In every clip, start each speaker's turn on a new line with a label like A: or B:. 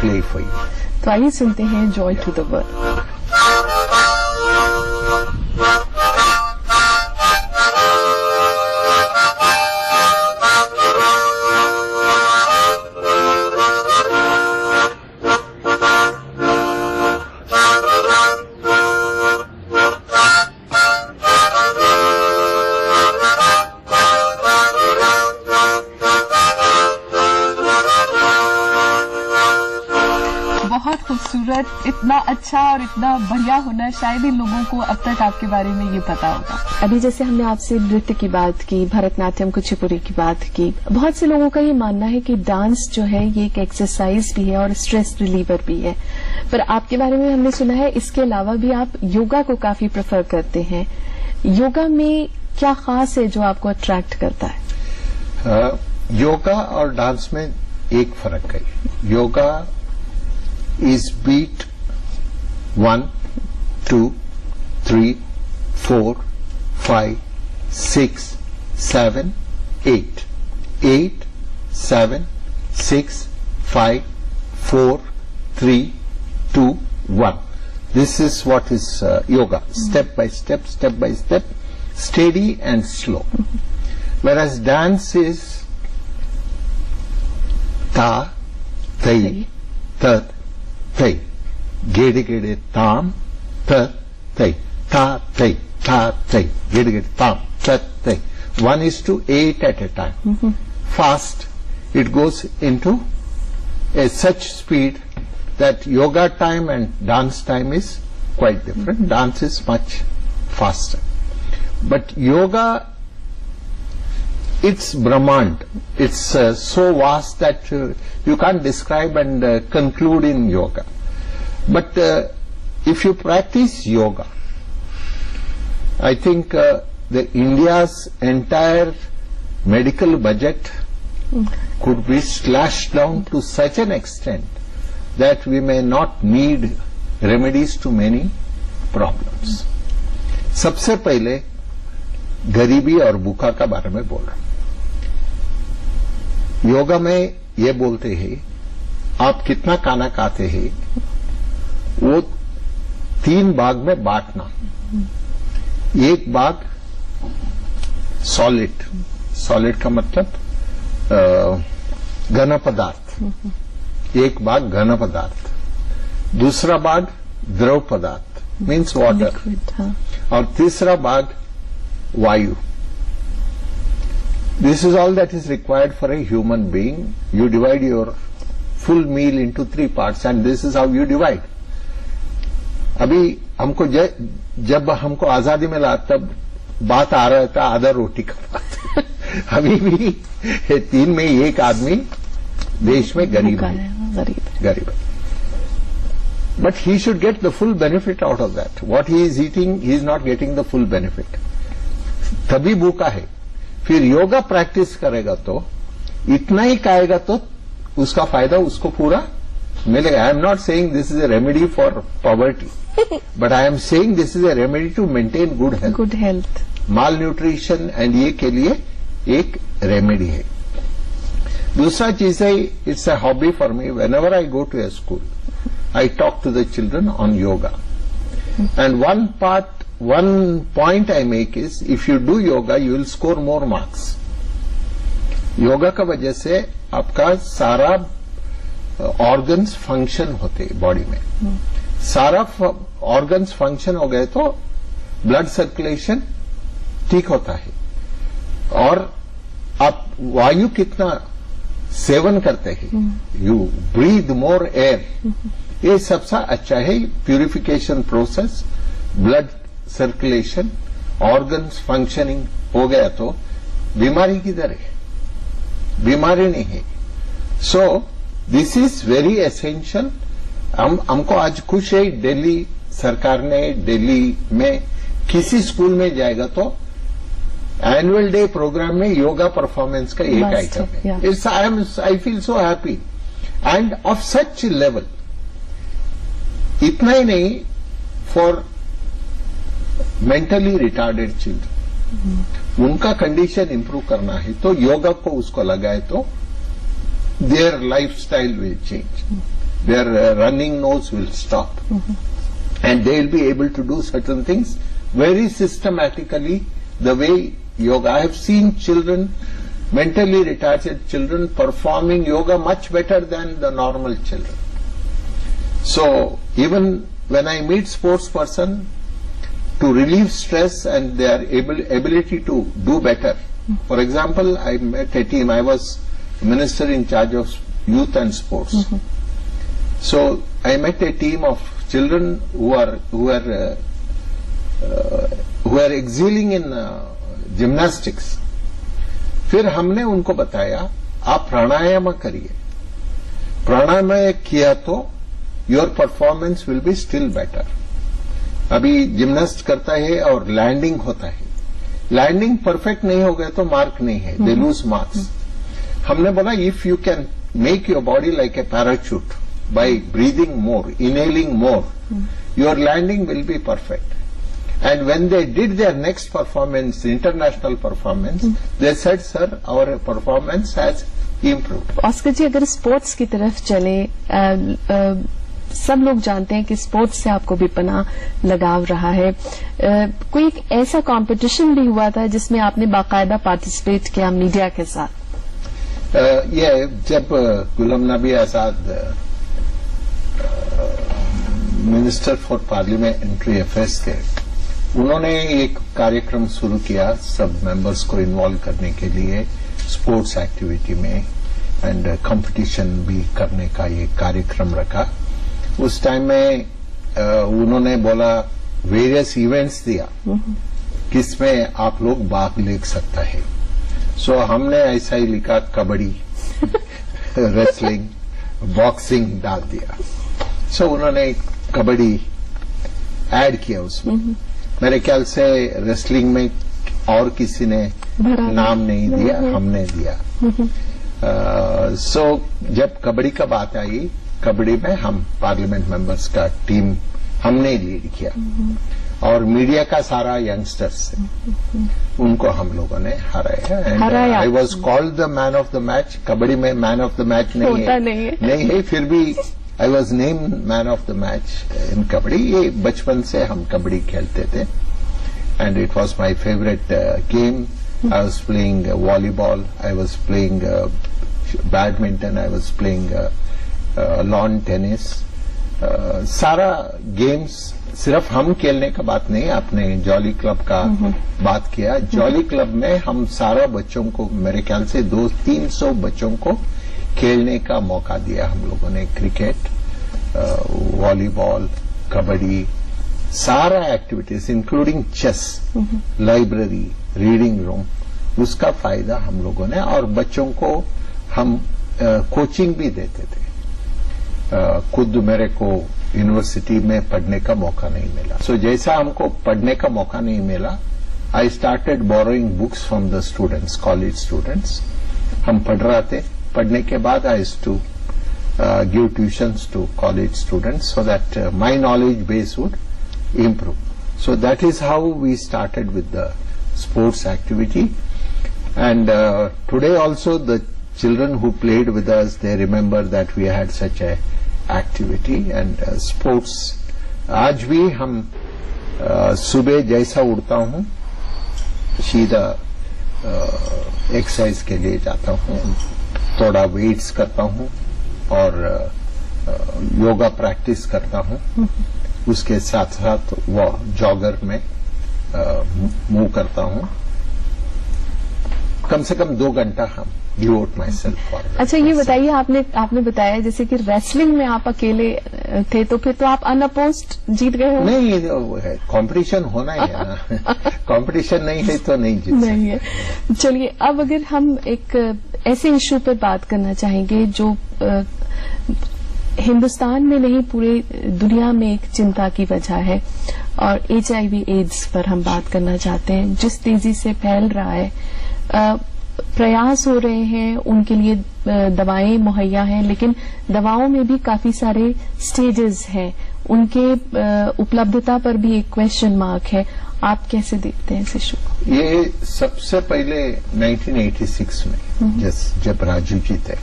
A: play for you.
B: तो आइए सुनते हैं जॉय टू द वर्ल्ड। बहुत खूबसूरत, इतना अच्छा और इतना बढ़िया हुनर शायद ही लोगों को अब तक आपके बारे में ये पता होगा। अभी जैसे हमने आपसे नृत्य की बात की, भरतनाट्यम कुचिपुड़ी की बात की, बहुत से लोगों का ये मानना है कि डांस जो है ये एक एक्सरसाइज भी है और स्ट्रेस रिलीवर भी है, पर आपके बारे में हमने सुना है इसके अलावा भी आप योगा को काफी प्रेफर करते हैं। योगा में क्या खास है जो आपको अट्रैक्ट करता है?
A: योगा और डांस में एक फर्क है। Yoga is beat 1, 2, 3, 4, 5, 6, 7, 8. 8, 7, 6, 5, 4, 3, 2, 1. This is what is yoga. Step by step, step by step, steady and slow. Whereas dance is ta, tai, tat, tai, gede gede tam, ta, tai, ta, tai, gede gede tam, ta, tai. 1:8 at a time. Fast, it goes into such speed that yoga time and dance time is quite different. Dance is much faster. But yoga, it's Brahmand. It's so vast that you can't describe and conclude in yoga. But if you practice yoga, I think the India's entire medical budget could be slashed down to such an extent that we may not need remedies to many problems. सबसे पहले गरीबी और भूखा का बारे में बोल रहा हूं। योगा में ये बोलते हैं आप कितना खाना खाते हैं वो 3 भाग में बांटना। एक भाग सॉलिड का मतलब घन पदार्थ, एक भाग घन पदार्थ, दूसरा भाग द्रव पदार्थ मीन्स वाटर, और तीसरा भाग वायु। This is all that is required for a human being. You divide your full meal into 3 parts and this is how you divide. अभी हमको जब हमको आजादी मिला तब बात आ रहा था आधा रोटी का बात। अभी भी 3 में 1 आदमी देश में गरीब है। But he should get the full benefit out of that. What he is eating, he is not getting the full benefit. तभी भूखा है। फिर योगा प्रैक्टिस करेगा तो इतना ही खाएगा तो उसका फायदा उसको पूरा मिलेगा। I am not saying this is a remedy for poverty, but I am saying this is a remedy to maintain good health. Malnutrition and ये के लिए एक रेमेडी है। दूसरा चीज है, it's a hobby for me. Whenever I go to a school I talk to the children on yoga and one point I make is if you do yoga you will score more marks. Yoga का वजह से आपका सारा organs function होते body में। सारा organs function हो गए तो ब्लड सर्कुलेशन ठीक होता है और आप वायु कितना सेवन करते हैं, यू ब्रीथ मोर एयर, ये सबसे अच्छा है। Purification process, blood circulation, organs functioning हो गया तो बीमारी किधर है? बीमारी नहीं है। So this is very essential. हमको आज खुश है, दिल्ली सरकार ने दिल्ली में किसी स्कूल में जाएगा तो एनुअल डे प्रोग्राम में योगा परफॉर्मेंस का एक आइटम है। It's I feel so happy end of such level. इतना ही नहीं, फॉर मेंटली रिटार्डेड चिल्ड्रन, उनका कंडीशन इंप्रूव करना है तो योगा को उसको लगाए तो their life style will change. their running nose will stop. And they will be able to do certain things very systematically the way yoga. I have seen children, mentally retarded children, performing yoga much better than the normal children. So even when I meet sports person, to relieve stress and their ability to do better. For example, I met a team. I was minister in charge of youth and sports. So I met a team of children who are excelling in gymnastics. फिर हमने उनको बताया आप प्राणायाम करिए. प्राणायाम किया तो your performance will be still better. अभी gymnast करता है और लैंडिंग होता है. लैंडिंग परफेक्ट नहीं हो गया तो मार्क नहीं है, दे लूज मार्क्स. हमने बोला if you can make your body like a parachute by breathing more, inhaling more, your landing will be perfect. And when they did their next performance, international performance, they said, sir, our performance has improved.
B: Oscar ji, अगर sports की तरफ चले, सब लोग जानते हैं कि sports से आपको भी पनाह लगाव रहा है. कोई एक ऐसा कंपटीशन भी हुआ था जिसमें आपने बाकायदा पार्टिसिपेट किया मीडिया के साथ?
A: ये जब Ghulam Nabi Azad minister for parliamentary affairs थे, उन्होंने एक कार्यक्रम शुरू किया सब मेंबर्स को इन्वॉल्व करने के लिए स्पोर्ट्स एक्टिविटी में, एंड कंपटीशन भी करने का ये कार्यक्रम रखा. उस टाइम में उन्होंने बोला वेरियस इवेंट्स दिया किसमें आप लोग भाग ले सकता है. सो हमने ऐसा ही लिखा कबड्डी, रेसलिंग, बॉक्सिंग डाल दिया. सो उन्होंने कबड्डी ऐड किया उसमें. मेरे ख्याल से रेसलिंग में और किसी ने नाम नहीं दिया, हमने दिया. सो जब कबड्डी का बात आई, कबड्डी में हम पार्लियामेंट मेंबर्स का टीम हमने लीड किया और मीडिया का सारा यंगस्टर्स उनको हम लोगों ने हराया. I was called the man of the match. Kabaddi में मैन ऑफ द मैच नहीं है, फिर भी I was name man of the match इन कबड्डी. ये बचपन से हम कबड्डी खेलते थे and it was my favourite game. I was playing volleyball, I was playing badminton, I was playing lawn tennis. सारा गेम्स, सिर्फ हम खेलने का बात नहीं, आपने जॉली क्लब का बात किया. जॉली क्लब में हम सारा बच्चों को, मेरे ख्याल से 200-300 बच्चों को खेलने का मौका दिया हम लोगों ने. क्रिकेट, वॉलीबॉल, कबड्डी, सारा activities including chess, library, reading room, उसका फायदा हम लोगों ने. और बच्चों को हम कोचिंग भी देते थे. खुद मेरे को यूनिवर्सिटी में पढ़ने का मौका नहीं मिला. सो जैसा हमको पढ़ने का मौका नहीं मिला, I started borrowing books from the students, college students. हम पढ़ रहे थे. पढ़ने के बाद I used to give tuitions to college students so that my knowledge base would improve. So that is how we started with the sports activity. And today also the children who played with us, they remember that we had such a activity. And sports, आज भी हम सुबह जैसा उठता हूँ सीधा exercise के लिए जाता हूँ, थोड़ा वेट्स करता हूँ और योगा प्रैक्टिस करता हूँ. उसके साथ साथ वो जॉगर में मूव करता हूँ. कम से कम 2 घंटा हम डिवोट माई सेल्फ फॉर.
B: अच्छा, ये बताइए, आपने बताया जैसे कि रेसलिंग में आप अकेले थे, तो फिर तो आप अनअपोज्ड जीत गए हो?
A: नहीं, कंपटीशन होना ही है ना. कंपटीशन नहीं है तो नहीं जीत
B: नहीं है. चलिए, अब अगर हम एक ऐसे इश्यू पर बात करना चाहेंगे जो हिंदुस्तान में नहीं पूरे दुनिया में एक चिंता की वजह है, और HIV एड्स पर हम बात करना चाहते हैं. जिस तेजी से फैल रहा है, प्रयास हो रहे हैं, उनके लिए दवाएं मुहैया हैं, लेकिन दवाओं में भी काफी सारे स्टेजेस हैं, उनके उपलब्धता पर भी एक क्वेश्चन मार्क है. आप कैसे देखते हैं इस इशू को?
A: ये सबसे पहले 1986 में जब राजू जी थे,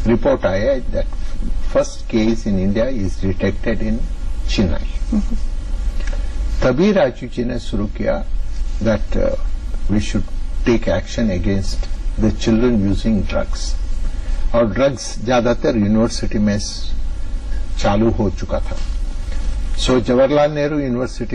A: रिपोर्ट आया that first case in India is detected in Chennai. तभी राजू जी ने शुरू किया that we should take action against the children using drugs. और ड्रग्स ज्यादातर यूनिवर्सिटी में चालू हो चुका था. सो जवाहरलाल नेहरू यूनिवर्सिटी